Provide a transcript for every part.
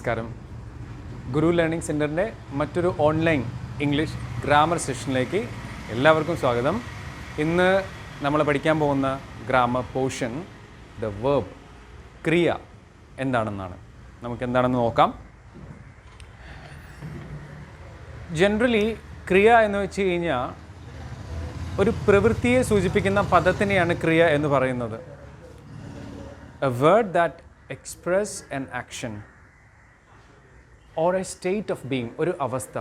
നമസ്കാരം. ഗുരു ലേണിംഗ് സെൻറ്ററിൻ്റെ മറ്റൊരു ഓൺലൈൻ ഇംഗ്ലീഷ് ഗ്രാമർ സെഷനിലേക്ക് എല്ലാവർക്കും സ്വാഗതം. ഇന്ന് നമ്മൾ പഠിക്കാൻ പോകുന്ന ഗ്രാമർ പോർഷൻ ദ വേർബ്, ക്രിയ എന്താണെന്നാണ്. നമുക്കെന്താണെന്ന് നോക്കാം. ജനറലി ക്രിയ എന്ന് വെച്ച് കഴിഞ്ഞാൽ ഒരു പ്രവൃത്തിയെ സൂചിപ്പിക്കുന്ന പദത്തിനെയാണ് ക്രിയ എന്ന് പറയുന്നത്. A word that express an action or a state of being, ഒരു അവസ്ഥ.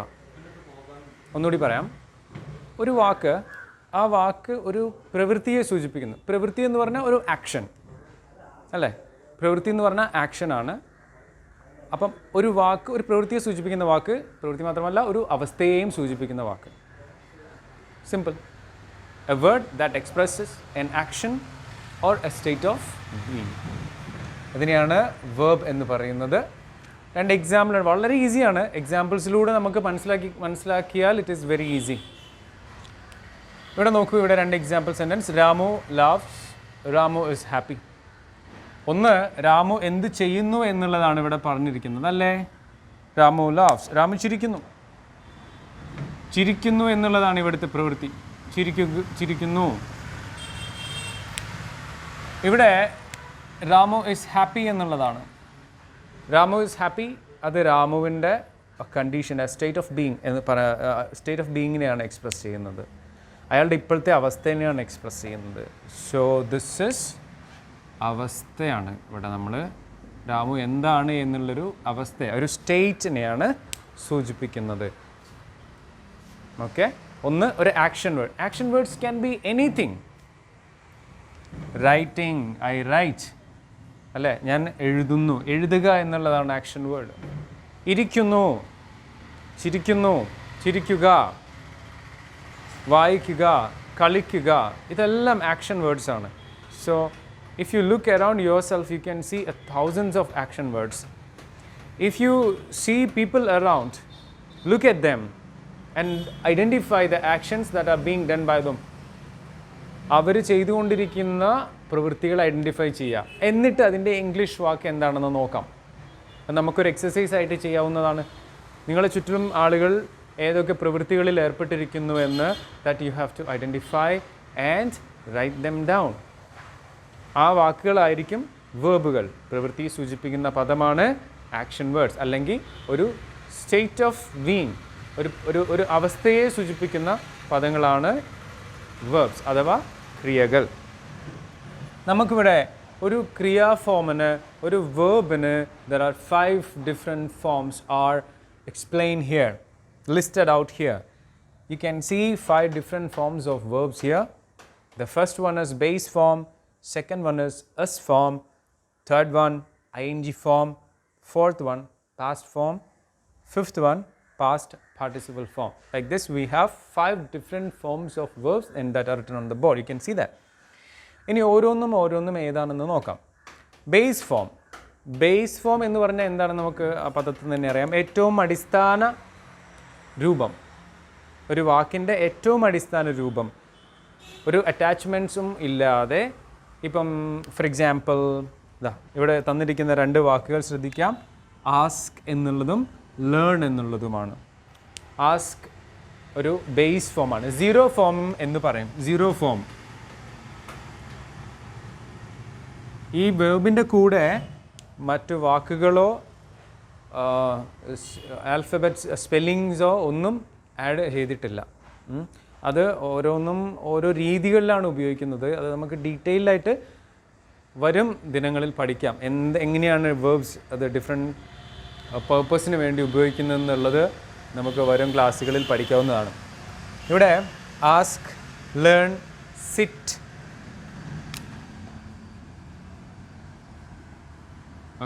ഒന്നുകൂടി പറയാം. ഒരു വാക്ക്, ആ വാക്ക് ഒരു പ്രവൃത്തിയെ സൂചിപ്പിക്കുന്നു. പ്രവൃത്തി എന്ന് പറഞ്ഞാൽ ഒരു ആക്ഷൻ അല്ലേ? പ്രവൃത്തി എന്ന് പറഞ്ഞാൽ ആക്ഷനാണ്. അപ്പം ഒരു വാക്ക്, ഒരു പ്രവൃത്തിയെ സൂചിപ്പിക്കുന്ന വാക്ക്, പ്രവൃത്തി മാത്രമല്ല ഒരു അവസ്ഥയെയും സൂചിപ്പിക്കുന്ന വാക്ക്. Simple. A word that expresses an action or a state of being, അതിനെയാണ് വേർബ് എന്ന് പറയുന്നത്. രണ്ട് എക്സാമ്പിൾ വളരെ ഈസിയാണ്. എക്സാമ്പിൾസിലൂടെ നമുക്ക് മനസ്സിലാക്കിയാൽ ഇറ്റ് ഈസ് വെരി ഈസി. ഇവിടെ നോക്കൂ, ഇവിടെ രണ്ട് example sentence. Ramu laughs, Ramu is happy. ഒന്ന്, രാമു എന്ത് ചെയ്യുന്നു എന്നുള്ളതാണ് ഇവിടെ പറഞ്ഞിരിക്കുന്നത് അല്ലേ? രാമു ലാവ്സ്, രാമു ചിരിക്കുന്നു. ചിരിക്കുന്നു എന്നുള്ളതാണ് ഇവിടുത്തെ പ്രവൃത്തി. ചിരിക്കുന്നു. ഇവിടെ രാമു ഇസ് ഹാപ്പി എന്നുള്ളതാണ്. രാമു ഇസ് ഹാപ്പി, അത് രാമുവിൻ്റെ കണ്ടീഷൻ, സ്റ്റേറ്റ് ഓഫ് ബീങ് എന്ന് സ്റ്റേറ്റ് ഓഫ് ബീങ്ങിനെയാണ് എക്സ്പ്രസ് ചെയ്യുന്നത്. അയാളുടെ ഇപ്പോഴത്തെ അവസ്ഥേനെയാണ് എക്സ്പ്രസ് ചെയ്യുന്നത്. സോ ദിസ് ഇസ് അവസ്ഥയാണ്. ഇവിടെ നമ്മൾ രാമു എന്താണ് എന്നുള്ളൊരു അവസ്ഥ, ഒരു സ്റ്റേറ്റിനെയാണ് സൂചിപ്പിക്കുന്നത്. ഓക്കെ. ഒന്ന്, ഒരു action word. Action words can be anything. Writing, I write അല്ലേ? ഞാൻ എഴുതുന്നു. എഴുതുക എന്നുള്ളതാണ് ആക്ഷൻ വേർഡ്. ഇരിക്കുന്നു, ചിരിക്കുന്നു, ചിരിക്കുക, വായിക്കുക, കളിക്കുക, ഇതെല്ലാം ആക്ഷൻ വേർഡ്സ് ആണ്. So if you look around yourself you can see thousands of action words. If you see people around, look at them and identify the actions that are being done by them. അവർ ചെയ്തുകൊണ്ടിരിക്കുന്ന പ്രവൃത്തികൾ identify ചെയ്യുക. എന്നിട്ട് അതിൻ്റെ English വാക്ക് എന്താണെന്ന് നോക്കാം. നമുക്കൊരു exercise ആയിട്ട് ചെയ്യാവുന്നതാണ്. നിങ്ങളെ ചുറ്റിലും ആളുകൾ ഏതൊക്കെ പ്രവൃത്തികളിൽ ഏർപ്പെട്ടിരിക്കുന്നു എന്ന് that you have to identify and write them down. ആ വാക്കുകളായിരിക്കും വേർബുകൾ. പ്രവൃത്തി സൂചിപ്പിക്കുന്ന പദമാണ് ആക്ഷൻ വേർഡ്സ്, അല്ലെങ്കിൽ ഒരു സ്റ്റേറ്റ് ഓഫ് ബീയിങ്, ഒരു അവസ്ഥയെ സൂചിപ്പിക്കുന്ന പദങ്ങളാണ് വേർബ്സ് അഥവാ ക്രിയകൾ. നമുക്കിവിടെ ഒരു ക്രിയാഫോമിന്, ഒരു വേർബിന് there are 5 different forms are explained here, listed out here. You can see 5 different forms of verbs here. The first one is base form, second one is s form, third one ing form, fourth one past form, fifth one past participle form. Like this we have 5 different forms of verbs and that are written on the board. You can see that. ഇനി ഓരോന്നും ഏതാണെന്ന് നോക്കാം. Base form. Base form എന്ന് പറഞ്ഞാൽ എന്താണെന്ന് നമുക്ക് ആ പദത്തിൽ തന്നെ അറിയാം. ഏറ്റവും അടിസ്ഥാന രൂപം, ഒരു വാക്കിൻ്റെ ഏറ്റവും അടിസ്ഥാന രൂപം, ഒരു അറ്റാച്ച്മെൻറ്റ്സും ഇല്ലാതെ. ഇപ്പം ഫോർ എക്സാമ്പിൾ ഇവിടെ തന്നിരിക്കുന്ന 2 വാക്കുകൾ ശ്രദ്ധിക്കാം. ആസ്ക് എന്നുള്ളതും ലേൺ എന്നുള്ളതുമാണ്. ആസ്ക് ഒരു ബേസ് ഫോമാണ്. സീറോ ഫോം എന്ന് പറയും. Zero form. ഈ വേർബിൻ്റെ കൂടെ മറ്റു വാക്കുകളോ ആൽഫബറ്റ്സ് സ്പെല്ലിങ്സോ ഒന്നും ആഡ് ചെയ്തിട്ടില്ല. അത് ഓരോന്നും ഓരോ രീതികളിലാണ് ഉപയോഗിക്കുന്നത്. അത് നമുക്ക് ഡീറ്റെയിൽഡായിട്ട് വരും ദിനങ്ങളിൽ പഠിക്കാം. എങ്ങനെയാണ് വേർബ്സ് അത് ഡിഫറെൻറ്റ് പേർപ്പസിന് വേണ്ടി ഉപയോഗിക്കുന്നതെന്നുള്ളത് നമുക്ക് വരും ക്ലാസ്സുകളിൽ പഠിക്കാവുന്നതാണ്. ഇവിടെ ask, learn, sit,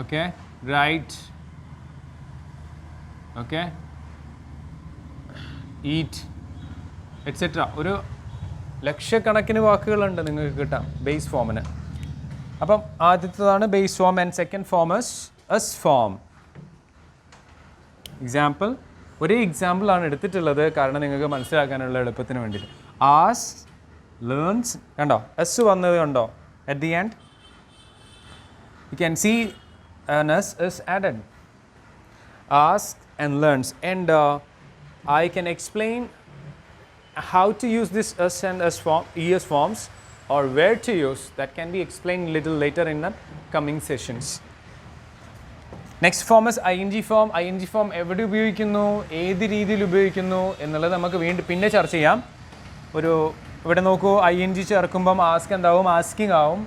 okay, write, okay, eat etcetera. ഒരു ലക്ഷക്കണക്കിന് വാക്കുകളുണ്ട് നിങ്ങൾക്ക് കിട്ടാം ബേസ് ഫോമിന്. അപ്പം ആദ്യത്തേതാണ് base form and second form is S form. Example, ഒരേ എക്സാമ്പിളാണ് എടുത്തിട്ടുള്ളത് കാരണം നിങ്ങൾക്ക് മനസ്സിലാക്കാനുള്ള എളുപ്പത്തിന് വേണ്ടിയിട്ട്. ആസ്, ലേൺസ്, കണ്ടോ എസ് വന്നത് കണ്ടോ at the end. You can see an S is added. asks and learns. And I can explain how to use this S and ES forms or where to use. That can be explained little later in the coming sessions. Next form is ING form. ING form എവിടെ ഉപയോഗിക്കുന്നു, ഏത് രീതിയിൽ ഉപയോഗിക്കുന്നു എന്നുള്ളത് നമുക്ക് പിന്നെ ചർച്ച ചെയ്യാം. ഇവിടെ നോക്കൂ, ING ചേർക്കുമ്പം ആസ്ക് എന്താവും, ആസ്കിങ് ആവും,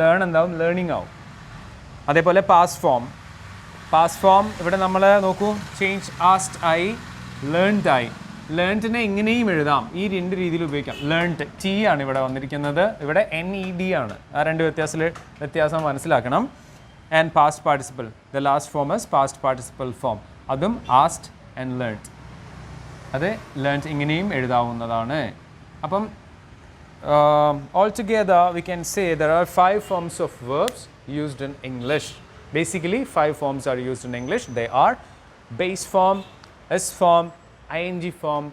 ലേൺ എന്താവും, ലേണിംഗ് ആവും. അതേപോലെ പാസ്റ്റ് ഫോം ഇവിടെ നമ്മൾ നോക്കൂ, ചേഞ്ച് ആസ്ക്ഡ് ആയി, ലേൺഡ് ആയി. ലേൺഡിനെ ഇങ്ങനെയും എഴുതാം, ഈ രണ്ട് രീതിയിൽ ഉപയോഗിക്കാം. ലേൺഡ് T ആണ് ഇവിടെ വന്നിരിക്കുന്നത്, ഇവിടെ NED ആണ്. ആ രണ്ട് വ്യത്യാസം മനസ്സിലാക്കണം. And past participle, the last form is past participle form. അതും asked and learned. അത് learned ഇങ്ങനെയും എഴുതാവുന്നതാണ്. അപ്പം altogether we can say there are 5 forms of verbs used in English. Basically 5 forms are used in English. They are base form, S form, ING form,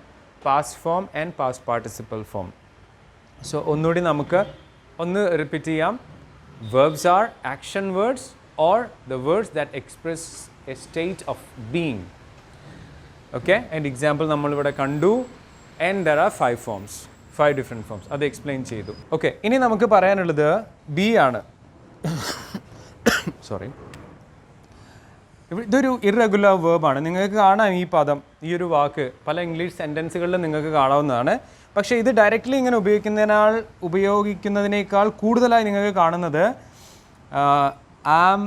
past form and past participle form. So ഒന്നുകൂടി നമുക്ക് repeat ചെയ്യാം. Verbs are action words or the words that express a state of being. Okay, and example നമ്മൾ ഇവിടെ കണ്ടു. And there are 5 different forms. അത് explain ചെയ്തു. Okay, ഇനി നമുക്ക് പറയാനുള്ളത് ബി ആണ്. സോറി, ഇതൊരു ഇറഗുലർ വേർബാണ്. നിങ്ങൾക്ക് കാണാം ഈ പദം, ഈ ഒരു വാക്ക് പല ഇംഗ്ലീഷ് സെൻറ്റൻസുകളിലും നിങ്ങൾക്ക് കാണാവുന്നതാണ്. പക്ഷേ ഇത് ഡയറക്റ്റ്ലി ഇങ്ങനെ ഉപയോഗിക്കുന്നതിനേക്കാൾ കൂടുതലായി നിങ്ങൾക്ക് കാണുന്നത് am,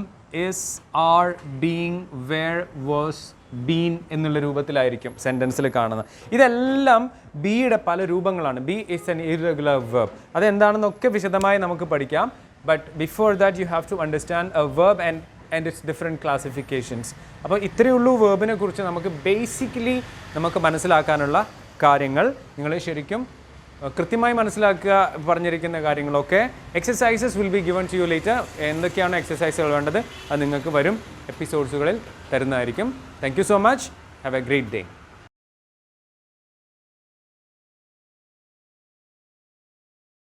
is, are, being, were, was, been എന്നുള്ള രൂപത്തിലായിരിക്കും സെൻറ്റൻസിൽ കാണുന്നത്. ഇതെല്ലാം ബിയുടെ പല രൂപങ്ങളാണ്. Be is an irregular verb. അതെന്താണെന്നൊക്കെ വിശദമായി നമുക്ക് പഠിക്കാം. But before that you have to understand a verb and its different classifications. അപ്പോൾ ഇത്രയേ ഉള്ളൂ വെർബിനെ കുറിച്ച് നമുക്ക് ബേസിക്കലി നമുക്ക് മനസ്സിലാക്കാനുള്ള കാര്യങ്ങൾ. നിങ്ങൾ ശരിക്കും കൃത്യമായി മനസ്സിലാക്കുക പറഞ്ഞിരിക്കുന്ന കാര്യങ്ങളൊക്കെ. Exercises will be given to you later. എന്തൊക്കെയാണ് എക്സസൈസുകൾ വേണ്ടത് അത് നിങ്ങൾക്ക് വരും എപ്പിസോഡ്സുകളിൽ തരുന്നതായിരിക്കും. Thank you so much. Have a great day.